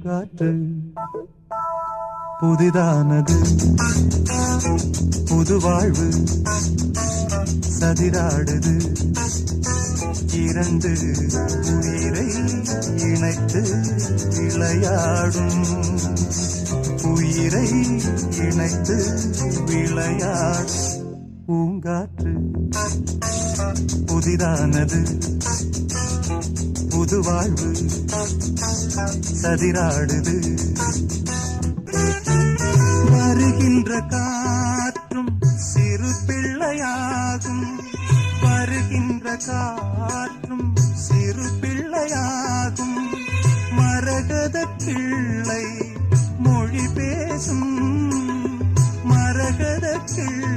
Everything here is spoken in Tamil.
பூங்காற்று புதிதானது, புது வாழ்வு சதிராடுது. இரண்டு உயிரை இணைத்து விளையாடும், உயிரை இணைத்து விளையாடும் பூங்காற்று புதிதானது, புது வாழ்வு சதிராடுது. வருகின்ற காற்றும் சிறு பிள்ளையாகும், வருகின்ற காற்றும் சிறு பிள்ளையாகும். மரகத பிள்ளை மொழி பேசும், மரகத பிள்ளை